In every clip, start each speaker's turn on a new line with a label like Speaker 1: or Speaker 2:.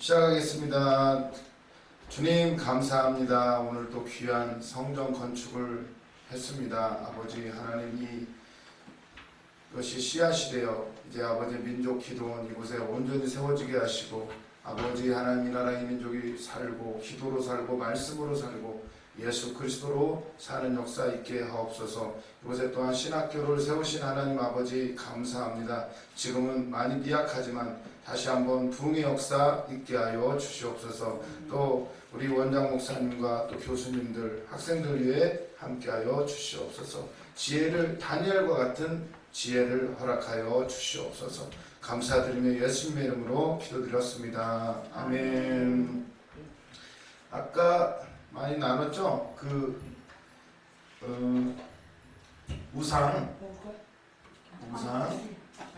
Speaker 1: 시작하겠습니다. 주님 감사합니다. 오늘 또 귀한 성전 건축을 했습니다. 아버지 하나님이 이것이 씨앗이 되어 이제 아버지 민족 기도원 이곳에 온전히 세워지게 하시고 아버지 하나님 이 나라 이 민족이 살고 기도로 살고 말씀으로 살고 예수 그리스도로 사는 역사 있게 하옵소서. 이곳에 또한 신학교를 세우신 하나님 아버지 감사합니다. 지금은 많이 미약하지만 다시 한번 부흥의 역사 있게 하여 주시옵소서. 또 우리 원장 목사님과 또 교수님들 학생들 위해 함께 하여 주시옵소서. 지혜를 다니엘과 같은 지혜를 허락하여 주시옵소서. 감사드리며 예수님의 이름으로 기도드렸습니다. 아멘. 아까 많이 나눴죠? 우상,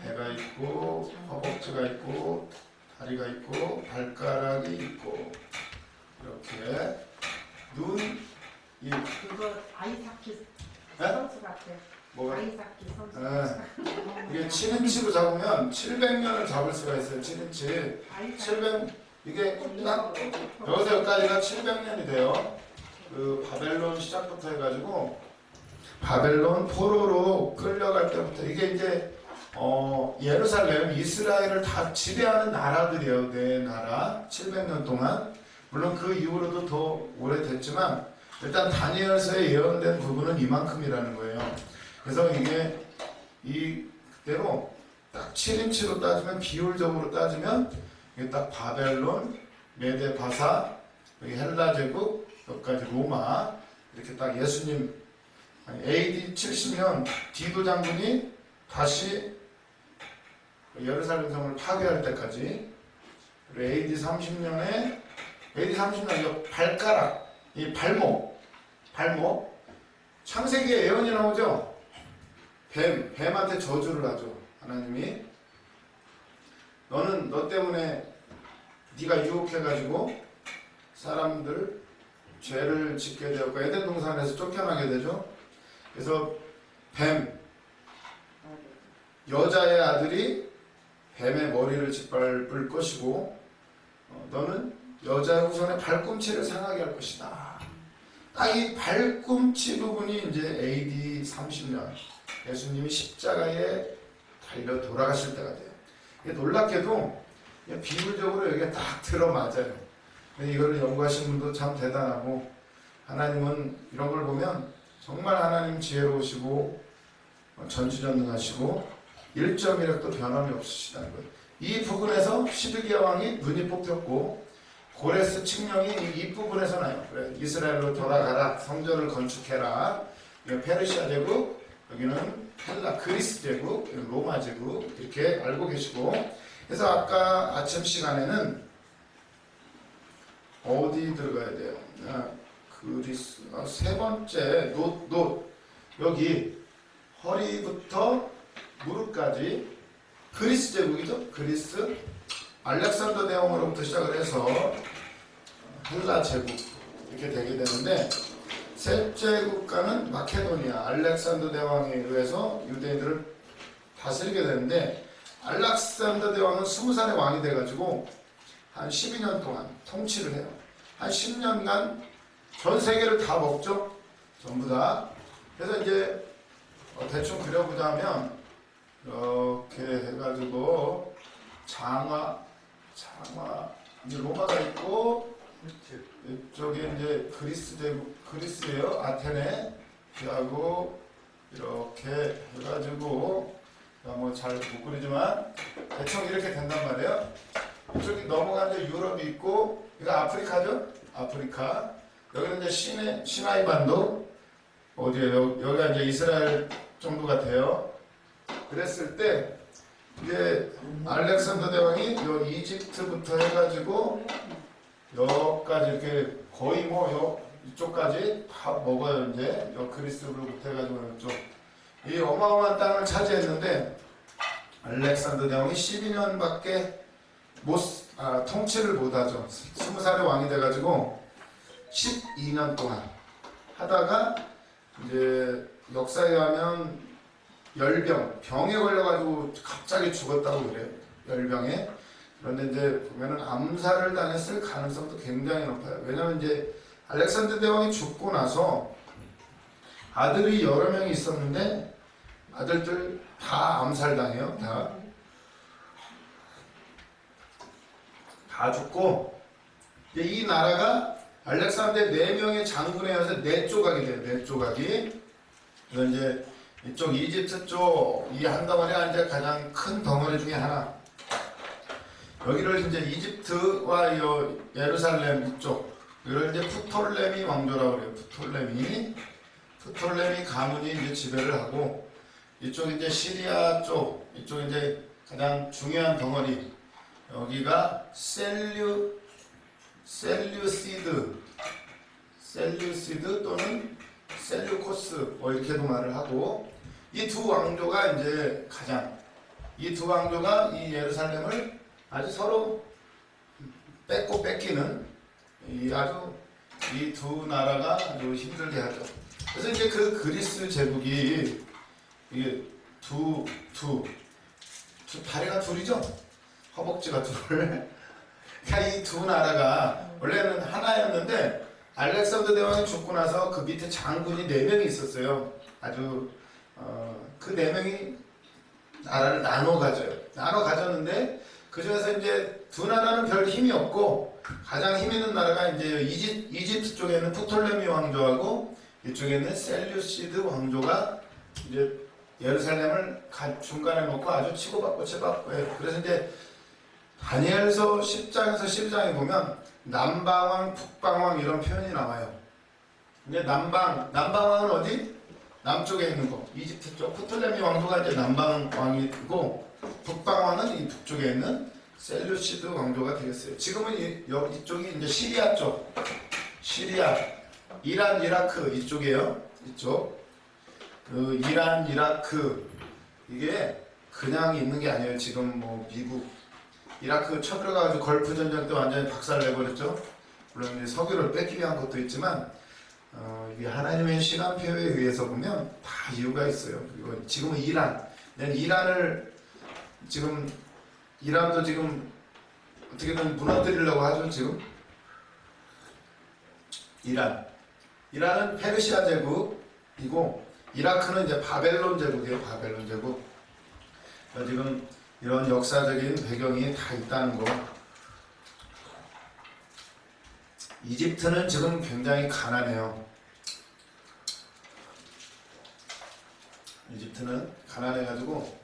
Speaker 1: 배가 있고 허벅지가 있고 다리가 있고 발가락이 있고 이렇게 눈, 입.
Speaker 2: 그거 아이스하키
Speaker 1: 네?
Speaker 2: 선수 같아.
Speaker 1: 뭐가?
Speaker 2: 아이스하키 선수.
Speaker 1: 네. 이게 7인치로 잡으면 700년을 잡을 수가 있어요. 7인치. 700, 이게 딱 여기서 여기까지가 700년이 돼요. 그 바벨론 시작부터 해가지고 바벨론 포로로 끌려갈 때부터 이게 이제 예루살렘, 이스라엘을 다 지배하는 나라들이에요. 네 나라. 700년 동안. 물론 그 이후로도 더 오래됐지만 일단 다니엘서에 예언된 부분은 이만큼이라는 거예요. 그래서 이게 그대로 딱 7인치로 따지면 비율적으로 따지면 이게 딱 바벨론, 메데 바사, 여기 헬라 제국, 여기까지 로마 이렇게 딱 예수님 AD 70년 디도 장군이 다시 예루살렘 성을 파괴할 때까지 그리고 AD 30년에 발가락, 이 발목 창세기에 예언이 나오죠. 뱀한테 저주를 하죠. 하나님이 너 때문에 네가 유혹해가지고 사람들 죄를 짓게 되었고 에덴 동산에서 쫓겨나게 되죠. 그래서 여자의 아들이 뱀의 머리를 짓밟을 것이고 너는 여자의 후손의 발꿈치를 상하게 할 것이다. 딱 이 발꿈치 부분이 이제 AD 30년 예수님이 십자가에 달려 돌아가실 때가 돼요. 놀랍게도 비율적으로 여기가 딱 들어맞아요. 이걸 연구하신 분도 참 대단하고 하나님은 이런 걸 보면 정말 하나님 지혜로우시고 전지전능하시고 1.1획도 변함이 없으시다는 거예요. 이 부분에서 시드기야 왕이 눈이 뽑혔고 고레스 칙령이 이 부분에서 나요. 그래, 이스라엘로 돌아가라. 성전을 건축해라. 페르시아 제국, 여기는 헬라 그리스 제국, 로마 제국 이렇게 알고 계시고 그래서 아까 아침 시간에는 어디 들어가야 돼요? 그리스 세 번째 노 여기 허리부터 무릎까지 그리스 제국이죠. 그리스 알렉산더 대왕으로부터 시작을 해서 헬라 제국 이렇게 되게 되는데 셋째 국가는 마케도니아 알렉산더 대왕에 의해서 유대인들을 다스리게 되는데 알렉산더 대왕은 20살의 왕이 돼가지고 한 12년 동안 통치를 해요. 한 10년간 전 세계를 다 먹죠. 전부 다. 그래서 이제 대충 그려보자면 이렇게 해가지고 장화 이제 로마가 있고 이쪽에 이제 그리스 제국 그리스예요. 아테네 하고 이렇게 해가지고 뭐 잘 못 그리지만 대충 이렇게 된단 말이에요. 이쪽이 넘어간 이제 유럽이 있고 이거 아프리카죠. 아프리카 여기는 이제 시나이 반도 어디에요? 여기가 이제 이스라엘 정도 같아요. 그랬을 때 이제 알렉산더 대왕이 요 이집트부터 해가지고 여기까지 이렇게 거의 뭐 이쪽까지 다 먹어요. 이제 요 그리스로부터 해가지고 이쪽 이 어마어마한 땅을 차지했는데 알렉산더 대왕이 12년밖에 통치를 못하죠. 20살의 왕이 돼가지고 12년 동안 하다가 이제 역사에 의하면 병에 걸려가지고 갑자기 죽었다고 그래요. 열병에. 그런데 이제 보면은 암살을 당했을 가능성도 굉장히 높아요. 왜냐하면 이제 알렉산더 대왕이 죽고 나서 아들이 여러 명이 있었는데 아들들 다 암살당해요. 다 죽고 이제 이 나라가 알렉산더의 4명의 장군에 의해서 4조각이 돼요. 4조각이. 이건 이제 이쪽 이집트 쪽 이 한 덩어리가 이제 가장 큰 덩어리 중에 하나. 여기를 이제 이집트와 이 예루살렘 이쪽 이걸 이제 프톨레미 왕조라고 그래요. 프톨레미 가문이 이제 지배를 하고 이쪽 이제 시리아 쪽 이쪽 이제 가장 중요한 덩어리 여기가 셀류시드 또는 셀류코스 뭐 이렇게도 말을 하고 이 두 왕조가 이제 이 두 왕조가 이 예루살렘을 아주 서로 뺏고 뺏기는 아주 이 두 나라가 아주 힘들게 하죠. 그래서 이제 그 그리스 제국이 이게 다리가 둘이죠. 허벅지가 둘. 그러니까 이 두 나라가 원래는 하나였는데 알렉산더 대왕이 죽고 나서 그 밑에 장군이 4명이 있었어요. 아주 그 4명이 나라를 나눠 가졌는데 그 중에서 이제 두 나라는 별 힘이 없고 가장 힘 있는 나라가 이제 이집트 쪽에 있는 프톨레미 왕조하고 이쪽에 있는 셀류시드 왕조가 이제 예루살렘을 중간에 놓고 아주 치고받고 해요. 그래서 이제 다니엘서 10장에서 11장에 보면 남방왕, 북방왕 이런 표현이 나와요. 근데 남방왕은 어디? 남쪽에 있는 거. 이집트 쪽. 프톨레미 왕조가 이제 남방왕이고 북방왕은 이 북쪽에 있는 셀류시드 왕조가 되겠어요. 지금은 이쪽이 이제 시리아 쪽. 이란, 이라크 이쪽이에요. 이쪽. 그 이란, 이라크 이게 그냥 있는 게 아니에요. 지금 뭐 미국 이라크 쳐들어가지고 걸프 전쟁 때 완전히 박살 내버렸죠. 물론 이제 석유를 뺏기 위한 것도 있지만 이게 하나님의 시간표에 의해서 보면 다 이유가 있어요. 그리고 지금은 이란도 지금 어떻게든 무너뜨리려고 하죠. 지금 이란은 페르시아 제국이고 이라크는 이제 바벨론 제국이에요. 바벨론 제국. 지금 이런 역사적인 배경이 다 있다는 거. 이집트는 지금 굉장히 가난해요. 이집트는 가난해가지고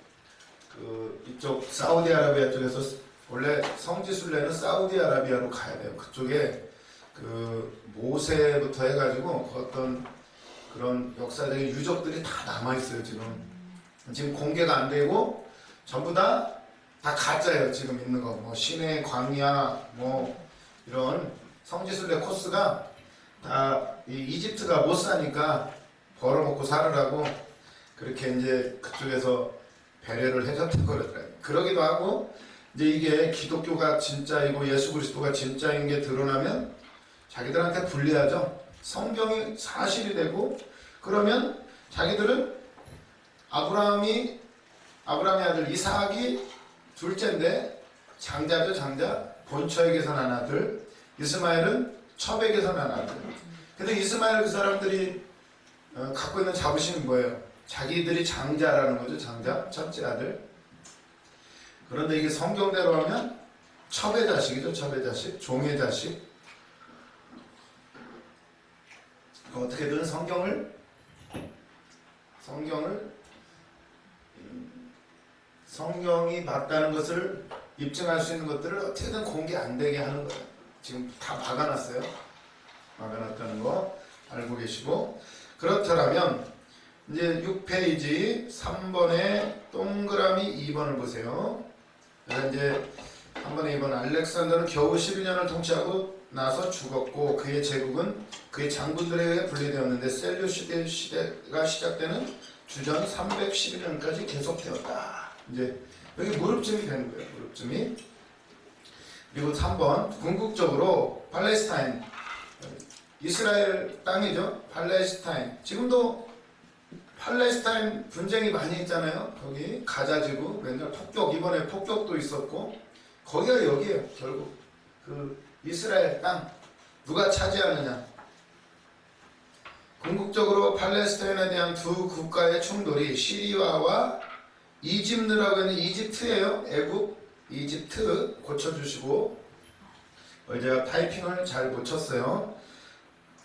Speaker 1: 이쪽 사우디아라비아 쪽에서 원래 성지순례는 사우디아라비아로 가야 돼요. 그쪽에 모세부터 해가지고 어떤 그런 역사적인 유적들이 다 남아있어요. 지금 공개가 안 되고 전부 다 가짜예요. 지금 있는 거. 뭐 시내 광야 뭐 이런 성지순례 코스가 다 이집트가 못 사니까 벌어먹고 살으라고 그렇게 이제 그쪽에서 배려를 해줬다고 그러더라고요. 그러기도 하고 이제 이게 기독교가 진짜이고 예수 그리스도가 진짜인 게 드러나면 자기들한테 불리하죠. 성경이 사실이 되고 그러면 자기들은 아브라함의 아들 이삭이 둘째인데 장자죠. 장자. 본처에게서 난 아들. 이스마엘은 첩에게서 난 아들. 근데 이스마엘 그 사람들이 갖고 있는 자부심이 뭐예요? 자기들이 장자라는 거죠. 장자. 첫째 아들. 그런데 이게 성경대로 하면 첩의 자식이죠. 첩의 자식. 종의 자식. 어떻게든 성경이 맞다는 것을 입증할 수 있는 것들을 어떻게든 공개 안 되게 하는 거예요. 지금 다 막아놨어요. 막아놨다는 거 알고 계시고. 그렇더라면 이제 6페이지 3번에 동그라미 2번을 보세요. 그래서 이제 3번에 2번 알렉산더는 겨우 12년을 통치하고 나서 죽었고 그의 제국은 그의 장군들에 의해 분리되었는데 셀류시드 시대가 시작되는 주전 311년까지 계속되었다. 이제 여기 무릎쯤이 되는 거예요. 무릎쯤이. 그리고 3번 궁극적으로 팔레스타인 이스라엘 땅이죠. 팔레스타인 지금도 팔레스타인 분쟁이 많이 있잖아요. 거기 가자지구 맨날 폭격 이번에 폭격도 있었고 거기가 여기에요. 결국 그 이스라엘 땅 누가 차지하느냐. 궁극적으로 팔레스타인에 대한 두 국가의 충돌이 시리아와 이집트라고 하는 이집트예요. 애국 이집트 고쳐주시고 제가 타이핑을 잘 못 쳤어요.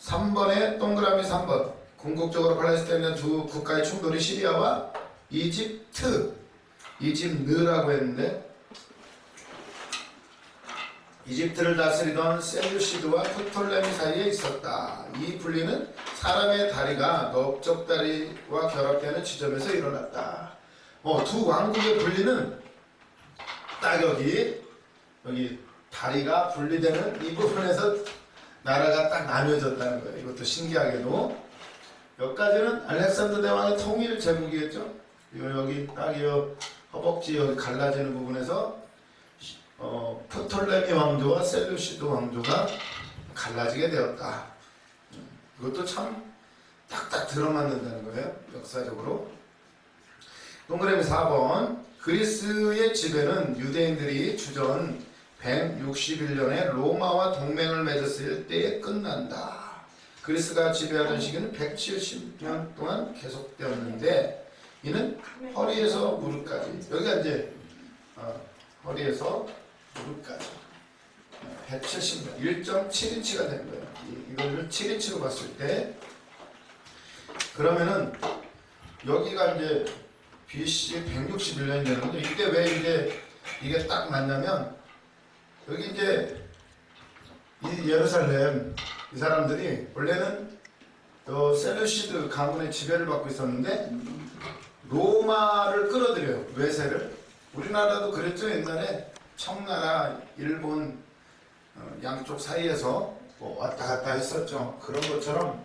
Speaker 1: 3번에 동그라미 3번 궁극적으로 팔레스타인에 대한 두 국가의 충돌이 시리아와 이집트라고 했는데 이집트를 다스리던 셀루시드와 프톨레미 사이에 있었다. 이 분리는 사람의 다리가 넓적다리와 결합되는 지점에서 일어났다. 두 왕국의 분리는 딱 여기 다리가 분리되는 이 부분에서 나라가 딱 나뉘어졌다는 거예요. 이것도 신기하게도 여기까지는 알렉산더 대왕의 통일 제국이겠죠. 여기 딱 이 허벅지 여기 갈라지는 부분에서 프톨레미 왕조와 셀루시드 왕조가 갈라지게 되었다. 이것도 참 딱딱 들어맞는다는 거예요. 역사적으로. 동그라미 4번 그리스의 지배는 유대인들이 주전 161년에 로마와 동맹을 맺었을 때에 끝난다. 그리스가 지배하던 시기는 170년 동안 계속되었는데 이는 허리에서 무릎까지 여기가 이제 허리에서 무릎까지 170년 1.7인치가 된 거예요. 이거를 7인치로 봤을 때 그러면은 여기가 이제 BC 161년이 되는 거죠. 이때 왜 이제 이게 딱 맞냐면 여기 이제 이 예루살렘 이 사람들이 원래는 셀루시드 가문의 지배를 받고 있었는데 로마를 끌어들여요. 외세를. 우리나라도 그랬죠. 옛날에 청나라, 일본 양쪽 사이에서 왔다 갔다 했었죠. 그런 것처럼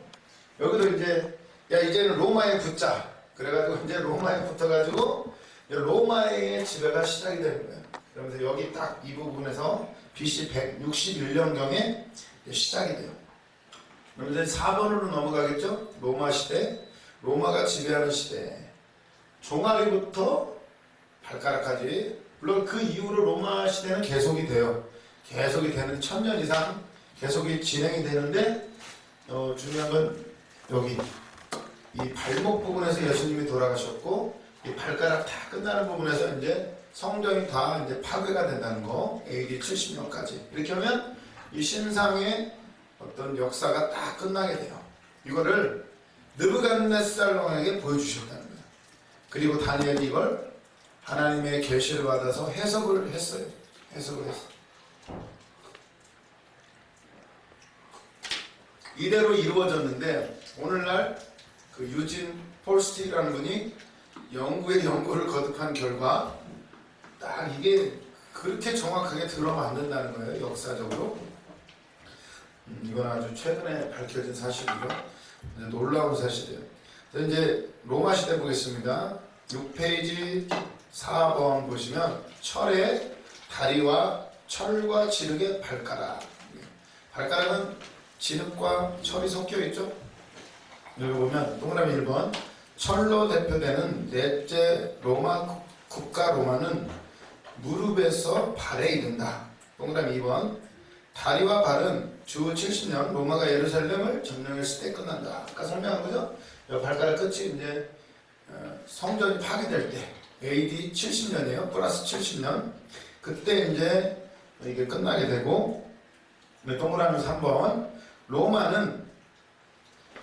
Speaker 1: 여기도 이제 이제는 로마에 붙자. 그래가지고 이제 로마에 붙어가지고 로마의 지배가 시작이 되는 거예요. 그러면서 여기 딱 이 부분에서 BC 161년경에 시작이 돼요. 그럼 이제 4번으로 넘어가겠죠? 로마 시대, 로마가 지배하는 시대. 종아리부터 발가락까지. 물론 그 이후로 로마 시대는 계속이 돼요. 계속이 되는 1000년 이상 계속이 진행이 되는데 중요한 건 여기 이 발목 부분에서 예수님이 돌아가셨고 이 발가락 다 끝나는 부분에서 이제 성전이 다 이제 파괴가 된다는 거. AD 70년까지. 이렇게 하면 이 신상의 어떤 역사가 딱 끝나게 돼요. 이거를 느부갓네살 왕에게 보여주셨다는 거예요. 그리고 다니엘이 이걸 하나님의 계시를 받아서 해석을 했어요. 이대로 이루어졌는데 오늘날 그 유진 폴스티라는 분이 연구에 연구를 거듭한 결과 딱 이게 그렇게 정확하게 들어맞는다는 거예요. 역사적으로. 이건 아주 최근에 밝혀진 사실이죠. 놀라운 사실이에요. 이제 로마 시대 보겠습니다. 6페이지 4번 보시면 철의 다리와 철과 지륵의 발가락. 발가락은 지륵과 철이 섞여 있죠. 여기 보면 동그라미 1번 철로 대표되는 넷째 로마 국가 로마는 무릎에서 발에 이른다. 동그라미 2번 다리와 발은 주 70년 로마가 예루살렘을 점령했을 때 끝난다. 아까 설명한 거죠? 발가락 끝이 이제 성전이 파괴될 때 AD 70년이에요. 플러스 70년. 그때 이제 이게 끝나게 되고 동그라미 3번 로마는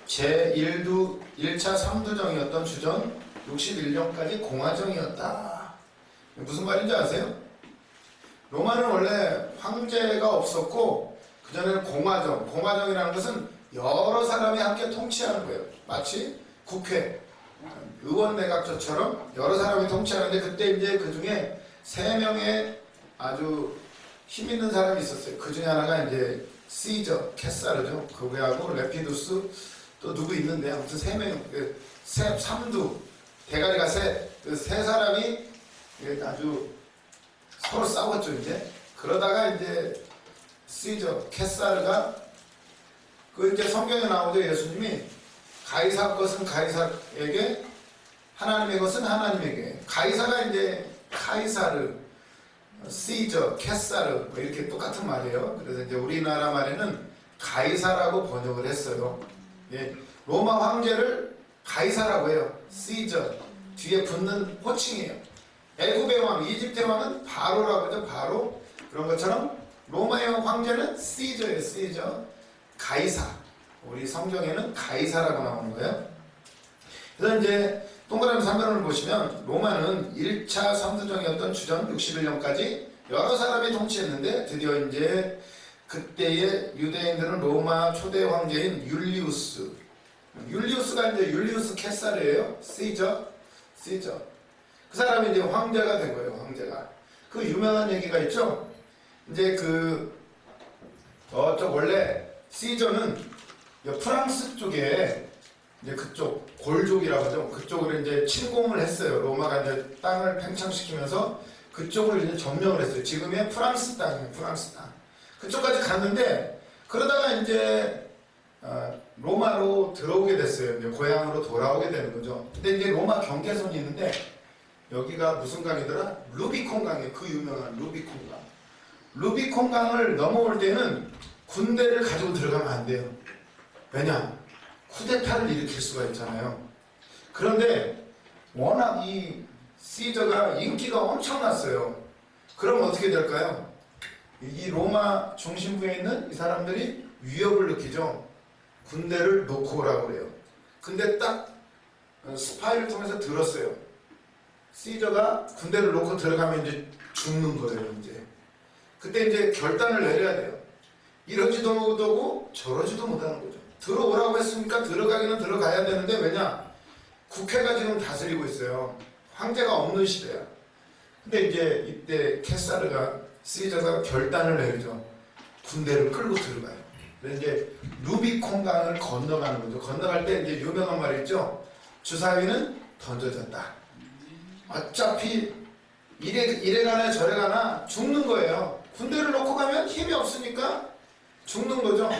Speaker 1: 제1차 3두정이었던 주전 61년까지 공화정이었다. 무슨 말인지 아세요? 로마는 원래 황제가 없었고 그전에는 공화정이라는 것은 여러 사람이 함께 통치하는 거예요. 마치 국회, 의원 내각제처럼 여러 사람이 통치하는데 그때 이제 그 중에 3명의 아주 힘 있는 사람이 있었어요. 그 중에 하나가 이제 시저, 케사르죠. 그 외하고 레피두스 또 누구 있는데 아무튼 3명, 삼두, 대가리가 그 세 사람이 아주 서로 싸웠죠. 이제 그러다가 이제 시저, 케사르가 그 이제 성경에 나오죠. 예수님이 가이사 것은 가이사에게, 하나님의 것은 하나님에게. 가이사가 이제 카이사르, 시저, 케사르 뭐 이렇게 똑같은 말이에요. 그래서 이제 우리나라 말에는 가이사라고 번역을 했어요. 예, 로마 황제를 가이사라고 해요. 시저 뒤에 붙는 호칭이에요. 애굽의 왕, 이집트의 왕은 바로라고 하죠. 바로. 그런 것처럼 로마의 황제는 시저예요. 시저. 가이사. 우리 성경에는 가이사라고 나오는 거예요. 그래서 이제 동그라미 3번을 보시면 로마는 1차 선두정이었던 주전 61년까지 여러 사람이 통치했는데 드디어 이제 그때의 유대인들은 로마 초대 황제인 율리우스가 이제 율리우스 케사르예요. 시저. 그 사람이 이제 황제가 된 거예요. 황제가. 그 유명한 얘기가 있죠. 이제 저쪽 원래 시저는 프랑스 쪽에 이제 그쪽 골족이라고 하죠. 그쪽으로 이제 침공을 했어요. 로마가 이제 땅을 팽창시키면서 그쪽을 이제 점령을 했어요. 지금의 프랑스 땅이에요. 프랑스 땅. 그쪽까지 갔는데 그러다가 이제 로마로 들어오게 됐어요. 이제 고향으로 돌아오게 되는 거죠. 근데 이제 로마 경계선이 있는데 여기가 무슨 강이더라? 루비콘 강이에요. 그 유명한 루비콘 강. 루비콘 강을 넘어올 때는 군대를 가지고 들어가면 안 돼요. 왜냐? 쿠데타를 일으킬 수가 있잖아요. 그런데 워낙 이 시저가 인기가 엄청났어요. 그럼 어떻게 될까요? 이 로마 중심부에 있는 이 사람들이 위협을 느끼죠. 군대를 놓고 오라고 그래요. 근데 딱 스파이를 통해서 들었어요. 시저가 군대를 놓고 들어가면 이제 죽는 거예요. 이제 그때 이제 결단을 내려야 돼요. 이러지도 못하고 저러지도 못하는 거죠. 들어오라고 했으니까 들어가기는 들어가야 되는데 왜냐? 국회가 지금 다스리고 있어요. 황제가 없는 시대야. 근데 이제 이때 시저가 결단을 내리죠. 군대를 끌고 들어가요. 그래서 이제 루비콘강을 건너가는 거죠. 건너갈 때 이제 유명한 말이 있죠. 주사위는 던져졌다. 어차피 이래 가나 저래 가나 죽는 거예요. 군대를 놓고 가면 힘이 없으니까 죽는 거죠.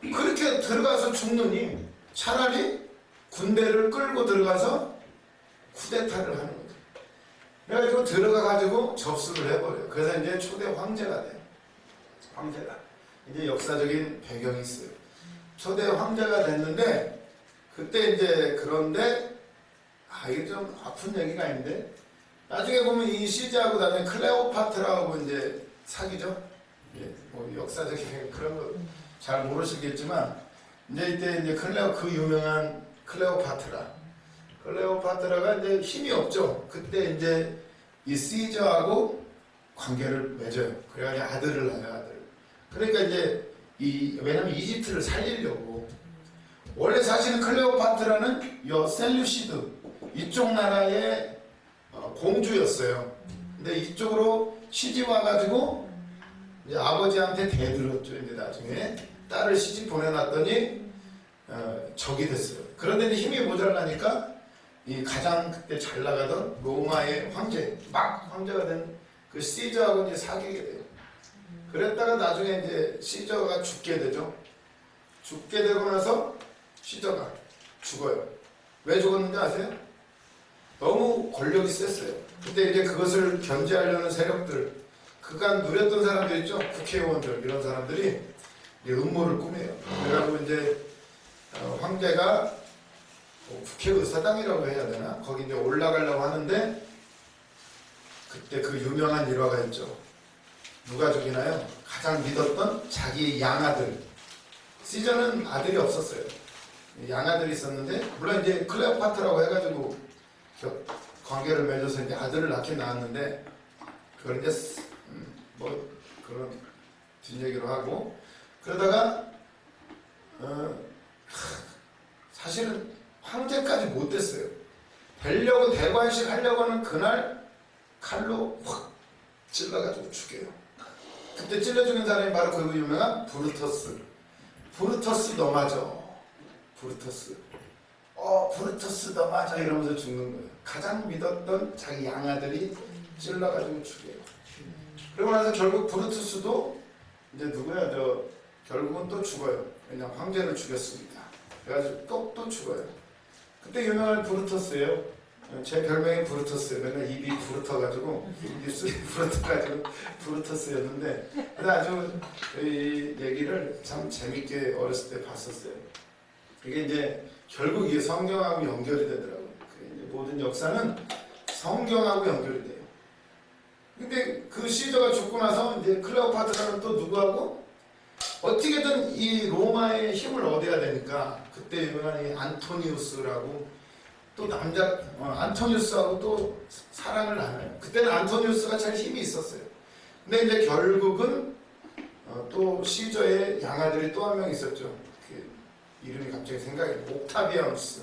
Speaker 1: 그렇게 들어가서 죽느니 차라리 군대를 끌고 들어가서 쿠데타를 하는 거죠. 그래가지고 들어가가지고 접수를 해버려요. 그래서 이제 초대 황제가 돼요. 황제가. 이제 역사적인 배경이 있어요. 초대 황제가 됐는데 그때 이제 그런데 이게 좀 아픈 얘기가 있는데 나중에 보면 이 시즈하고 나중에 클레오파트라하고 이제 사귀죠. 예, 뭐 역사적인 그런 거 잘 모르시겠지만 이제 이때 이제 그 유명한 클레오파트라가 이제 힘이 없죠. 그때 이제 이 시저하고 관계를 맺어요. 그래가지고 아들을 낳아요. 아들. 그러니까 이제 왜냐면 이집트를 살리려고 원래 사실은 클레오파트라는 셀류시드 이쪽 나라의 공주였어요. 근데 이쪽으로 시집 와가지고 이제 아버지한테 대들었죠. 이제 나중에 딸을 시집 보내놨더니 적이 됐어요. 그런데 이제 힘이 모자라니까 이 가장 그때 잘 나가던 로마의 황제가 된 그 시저하고 이제 사귀게 돼요. 그랬다가 나중에 이제 시저가 죽게 되죠. 죽게 되고 나서 시저가 죽어요. 왜 죽었는지 아세요? 너무 권력이 셌어요. 그때 이제 그것을 견제하려는 세력들, 그간 누렸던 사람들 있죠? 국회의원들, 이런 사람들이 이제 음모를 꾸며요. 그래가지고 이제 황제가 국회의사당이라고 해야 되나? 거기 이제 올라가려고 하는데 그때 그 유명한 일화가 있죠. 누가 죽이나요? 가장 믿었던 자기의 양아들. 시저는 아들이 없었어요. 양아들이 있었는데 물론 이제 클레오파트라고 해가지고 관계를 맺어서 이제 아들을 낳긴 낳았는데 그걸 이제 뭐 그런 뒷얘기로 하고 그러다가 사실은 황제까지 못 됐어요. 되려고 대관식 하려고 하는 그날 칼로 확 찔러가지고 죽여요. 그때 찔러 죽인 사람이 바로 그 유명한 브루터스. 브루터스 너 맞아. 브루터스 너 맞아 이러면서 죽는 거예요. 가장 믿었던 자기 양아들이 찔러가지고 죽여요. 그러고 나서 결국 브루투스도 이제 누구야? 결국은 또 죽어요. 왜냐면 황제를 죽였으니까. 그래가지고 또 죽어요. 그때 유명한 브루터스예요. 제 별명이 브루터스예요. 맨날 입이 부르터가지고 입술이 부르터가지고 브루터스였는데 근데 아주 이 얘기를 참 재밌게 어렸을 때 봤었어요. 이게 이제 결국 이게 성경하고 연결이 되더라고요. 이제 모든 역사는 성경하고 연결이 돼요. 근데 그 시저가 죽고 나서 이제 클레오파트라는 또 누구하고 어떻게든 이 로마의 힘을 얻어야 되니까 그때 유명한 이 안토니우스라고 또 안토니우스하고 또 사랑을 나눠요. 그때는 안토니우스가 잘 힘이 있었어요. 근데 이제 결국은 또 시저의 양아들이 또 한 명 있었죠. 그 이름이 갑자기 생각이 나요. 옥타비아누스.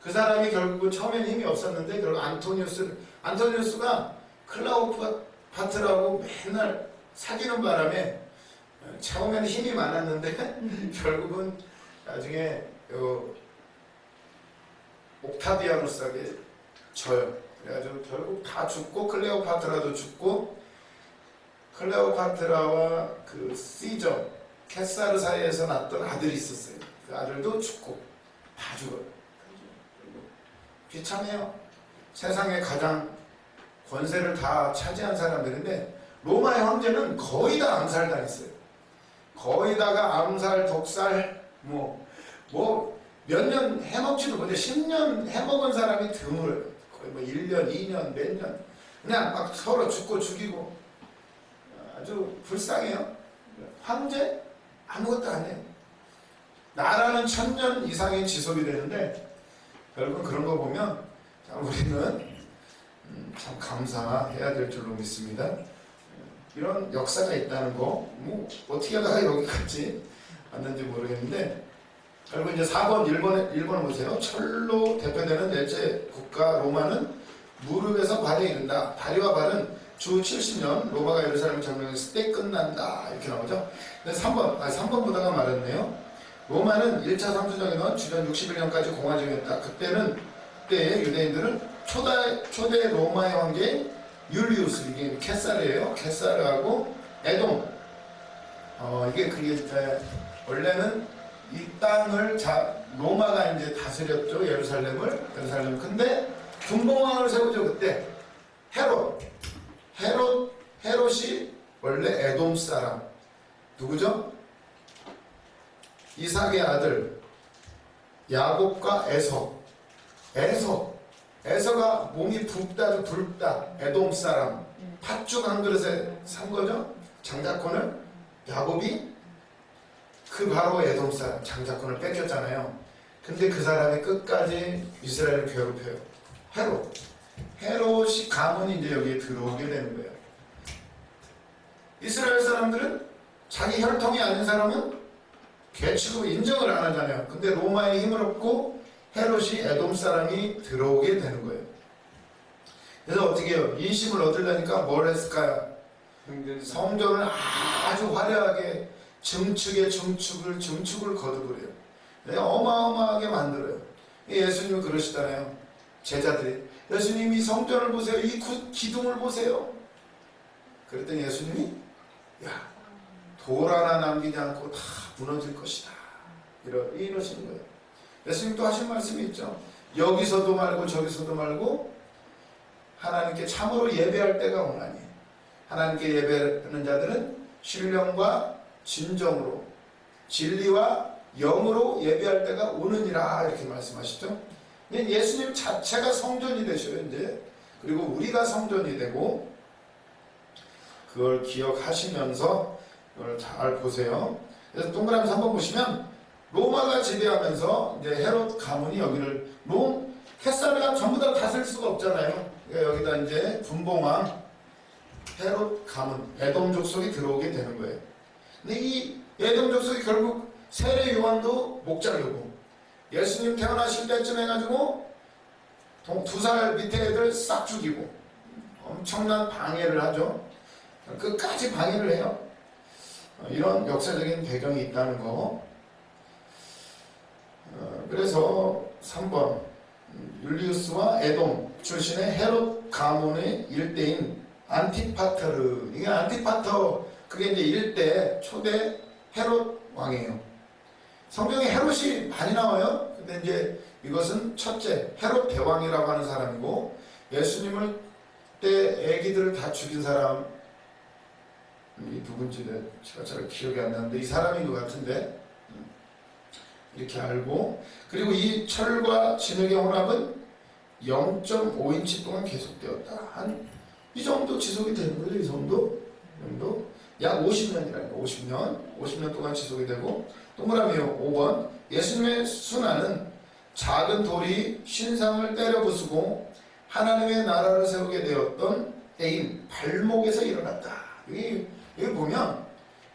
Speaker 1: 그 사람이 결국은 처음에는 힘이 없었는데 결국 안토니우스가 클레오파트라고 맨날 사귀는 바람에 처음에는 힘이 많았는데 결국은 나중에 옥타비아누스에게 져요. 그래가지고 결국 다 죽고 클레오파트라도 죽고 클레오파트라와 그 시저 케사르 사이에서 낳았던 아들이 있었어요. 그 아들도 죽고 다 죽어요. 비참해요. 세상에 가장 권세를 다 차지한 사람들인데 로마의 황제는 거의 다 암살당했어요. 거의 다가 암살, 독살, 몇 년 해먹지도 못해. 10년 해먹은 사람이 드물어요. 거의 1년, 2년, 몇 년. 그냥 막 서로 죽고 죽이고. 아주 불쌍해요. 황제? 아무것도 안 해요. 나라는 1000년 이상이 지속이 되는데, 결국 그런 거 보면, 우리는 참 감사해야 될 줄로 믿습니다. 이런 역사가 있다는 거, 어떻게 하다가 여기까지 왔는지 모르겠는데, 그리고 이제 4번, 1번 보세요. 철로 대표되는 넷째 국가 로마는 무릎에서 발에 이른다. 다리와 발은 주 70년 로마가 예루살렘을 점령했을 때 끝난다. 이렇게 나오죠. 근데 3번 보다가 말했네요. 로마는 1차 삼수정에는 주전 61년까지 공화 중이었다. 그때 유대인들은 초대 로마의 황제 율리우스, 이게 케사르예요. 케사르하고 에돔. 그게 원래는 이 땅을 로마가 이제 다스렸죠. 예루살렘을. 근데 분봉왕을 세우죠. 그때 헤롯이 원래 에돔 사람. 누구죠? 이삭의 아들 야곱과 에서가 몸이 붉다 에돔 사람. 팥죽 한 그릇에 산 거죠. 장자권을 야곱이 바로 에돔 사람 장자권을 뺏겼잖아요. 근데 그 사람이 끝까지 이스라엘을 괴롭혀요. 헤롯이 가문이 이제 여기에 들어오게 되는 거예요. 이스라엘 사람들은 자기 혈통이 아닌 사람은 개취급 인정을 안 하잖아요. 근데 로마의 힘을 얻고 헤롯이 에돔 사람이 들어오게 되는 거예요. 그래서 어떻게 해요? 인심을 얻으려니까 뭘 했을까요? 성전을 아주 화려하게 증축을 거두버려요. 어마어마하게 만들어요. 예수님은 그러시잖아요. 제자들이 예수님이 성전을 보세요. 이 기둥을 보세요. 그랬더니 예수님이 돌 하나 남기지 않고 다 무너질 것이다. 이러시는 거예요. 예수님도 하신 말씀이 있죠. 여기서도 말고 저기서도 말고 하나님께 참으로 예배할 때가 오나니 하나님께 예배하는 자들은 신령과 진정으로 진리와 영으로 예배할 때가 오느니라 이렇게 말씀하시죠. 예수님 자체가 성전이 되셔요. 이제 그리고 우리가 성전이 되고 그걸 기억하시면서 그걸 잘 보세요. 그래서 동그라미 3번 보시면 로마가 지배하면서 이제 헤롯 가문이 여기를 케사르가 전부 다 다스릴 수가 없잖아요. 그러니까 여기다 이제 분봉왕 헤롯 가문 에돔 족속이 들어오게 되는 거예요. 근데 이 에돔 족속이 결국 세례 요한도 목자르고 예수님 태어나실 때쯤 해가지고 2살 밑에 애들 싹 죽이고 엄청난 방해를 하죠. 끝까지 방해를 해요. 이런 역사적인 배경이 있다는 거. 그래서 3번 율리우스와 에돔 출신의 헤롯 가문의 일대인 안티파터르. 이게 안티파터 그게 이제 일대 초대 헤롯 왕이에요. 성경에 헤롯이 많이 나와요. 근데 이제 이것은 첫째 헤롯 대왕이라고 하는 사람이고 예수님을 때 아기들을 다 죽인 사람 이 누군지 제가 잘 기억이 안 나는데 이 사람인 것 같은데 이렇게 알고 그리고 이 철과 진흙의 혼합은 0.5인치 동안 계속되었다. 한 이 정도 지속이 되는 거죠. 이 정도 약 50년이라니까 50년 동안 지속이 되고 동그라미요 5번 예수님의 순환은 작은 돌이 신상을 때려 부수고 하나님의 나라를 세우게 되었던 때인 발목에서 일어났다. 여기 보면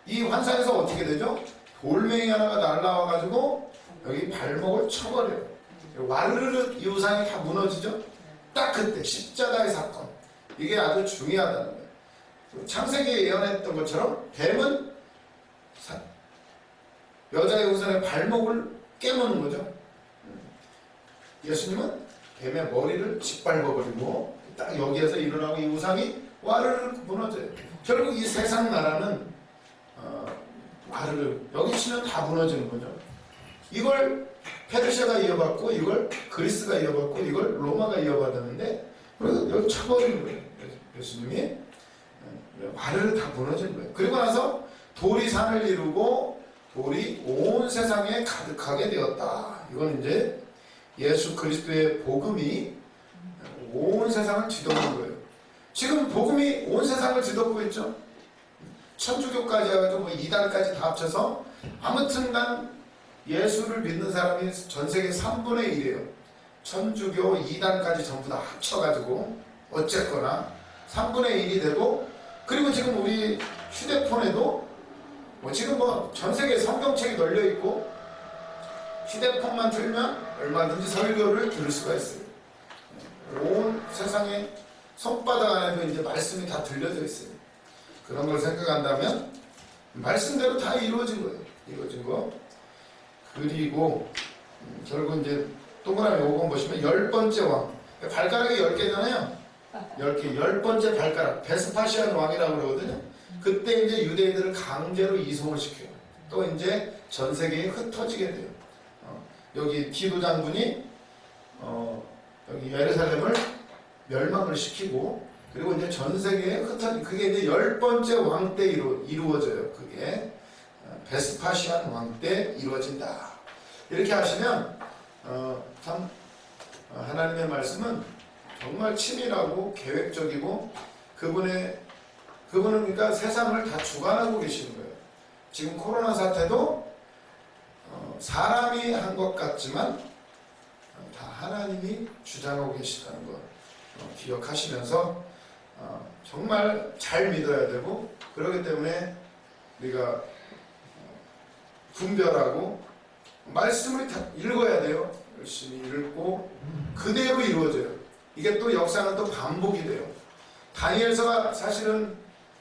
Speaker 1: 이 환상에서 어떻게 되죠? 돌멩이 하나가 날라와 가지고 여기 발목을 쳐버려요. 와르르 이 우상이 다 무너지죠. 딱 그때 십자가의 사건 이게 아주 중요하다는 거예요. 창세기에 예언했던 것처럼 뱀은 여자의 우선의 발목을 깨무는 거죠. 예수님은 뱀의 머리를 짓밟아버리고 딱 여기에서 일어나고 이 우상이 와르르 무너져요. 결국 이 세상 나라는 와르르 여기 치면 다 무너지는 거죠. 이걸 페르시아가 이어받고 이걸 그리스가 이어받고 이걸 로마가 이어받았는데 그래서 여기 쳐버리는 거예요. 예수님이 와르르 다 무너지는 거예요. 그리고 나서 돌이 산을 이루고 돌이 온 세상에 가득하게 되었다. 이건 이제 예수 그리스도의 복음이 온 세상을 뒤덮는 거예요. 지금 복음이 온 세상을 뒤덮고 있죠. 천주교까지 해가지고 뭐 이단까지 다 합쳐서 아무튼간 예수를 믿는 사람이 전 세계 3분의 1이에요. 천주교 이단까지 전부 다 합쳐가지고 어쨌거나 3분의 1이 되고 그리고 지금 우리 휴대폰에도 지금 전 세계에 성경책이 널려있고 휴대폰만 틀면 얼마든지 설교를 들을 수가 있어요. 온 세상에 손바닥 안에도 이제 말씀이 다 들려져 있어요. 그런 걸 생각한다면 말씀대로 다 이루어진 거예요. 이루어진 거. 그리고 결국 이제 동그라미 5번 보시면 10번째 왕. 발가락이 10개잖아요. 10개. 10번째 발가락. 베스파시안 왕이라고 그러거든요. 그때 이제 유대인들을 강제로 이송을 시켜요. 또 이제 전 세계에 흩어지게 돼요. 여기 디도 장군이 여기 예루살렘을 멸망을 시키고 그리고 이제 전 세계에 흩어진 그게 이제 10번째 왕 때 이루어져요. 그게 베스파시안 왕 때 이루어진다. 이렇게 하시면 참 하나님의 말씀은 정말 치밀하고 계획적이고 그분은 그러니까 세상을 다 주관하고 계시는 거예요. 지금 코로나 사태도 사람이 한 것 같지만 다 하나님이 주장하고 계시다는 것 기억하시면서 정말 잘 믿어야 되고 그렇기 때문에 우리가 분별하고 말씀을 다 읽어야 돼요. 열심히 읽고 그대로 이루어져요. 이게 또 역사는 또 반복이 돼요. 다니엘서가 사실은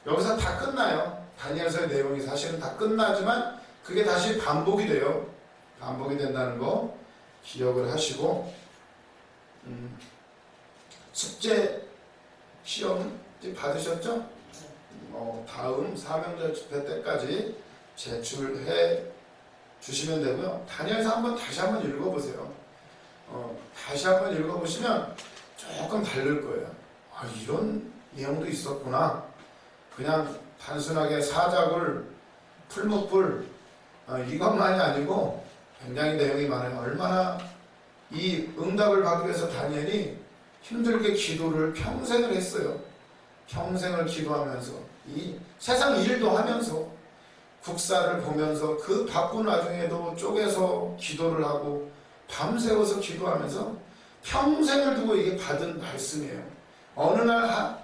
Speaker 1: 여기서 다 끝나요. 다니엘서의 내용이 사실은 다 끝나지만 그게 다시 반복이 돼요. 반복이 된다는 거 기억을 하시고 숙제 시험 받으셨죠? 다음 사명절 집회 때까지 제출해 주시면 되고요. 다니엘서 다시 한번 읽어보세요. 다시 한번 읽어보시면 조금 다를 거예요. 이런 내용도 있었구나. 그냥 단순하게 사자굴, 풀무불 이것만이 아니고 굉장히 내용이 많아요. 얼마나 이 응답을 받기 위해서 다니엘이 힘들게 기도를 평생을 했어요. 평생을 기도하면서 이 세상 일도 하면서 국사를 보면서 그 바쁜 와중에도 쪼개서 기도를 하고 밤새워서 기도하면서 평생을 두고 이게 받은 말씀이에요. 어느 날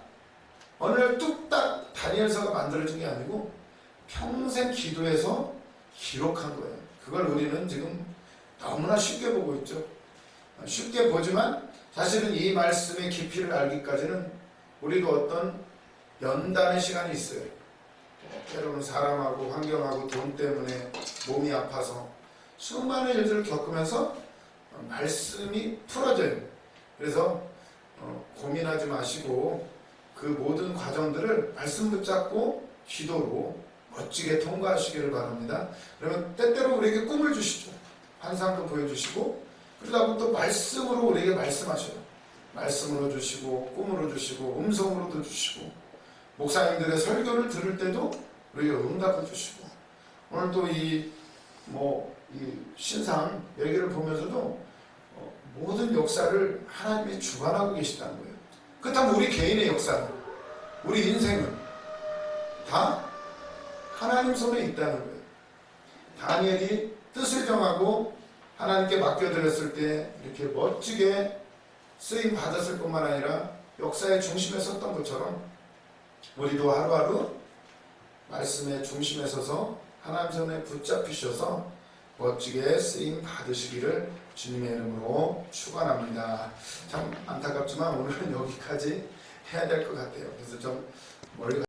Speaker 1: 뚝딱 다니엘서가 만들어진 게 아니고 평생 기도해서 기록한 거예요. 그걸 우리는 지금 너무나 쉽게 보고 있죠. 쉽게 보지만 사실은 이 말씀의 깊이를 알기까지는 우리도 어떤 연단의 시간이 있어요. 때로는 사람하고 환경하고 돈 때문에 몸이 아파서 수많은 일들을 겪으면서 말씀이 풀어져요. 그래서 고민하지 마시고 그 모든 과정들을 말씀 붙잡고 기도로 멋지게 통과하시기를 바랍니다. 그러면 때때로 우리에게 꿈을 주시죠. 환상도 보여주시고 그러다 보면 또 말씀으로 우리에게 말씀하셔요. 말씀으로 주시고 꿈으로 주시고 음성으로도 주시고 목사님들의 설교를 들을 때도 우리에게 응답을 주시고 오늘 또 이 신상 얘기를 보면서도 모든 역사를 하나님이 주관하고 계시다는 거예요. 그렇다면 우리 개인의 역사는, 우리 인생은 다 하나님 손에 있다는 거예요. 다니엘이 뜻을 정하고 하나님께 맡겨드렸을 때 이렇게 멋지게 쓰임 받았을 뿐만 아니라 역사의 중심에 섰던 것처럼 우리도 하루하루 말씀의 중심에 서서 하나님 손에 붙잡히셔서 멋지게 쓰임 받으시기를 주님의 이름으로 축원합니다. 참 안타깝지만 오늘은 여기까지 해야 될 것 같아요. 그래서 좀 멀리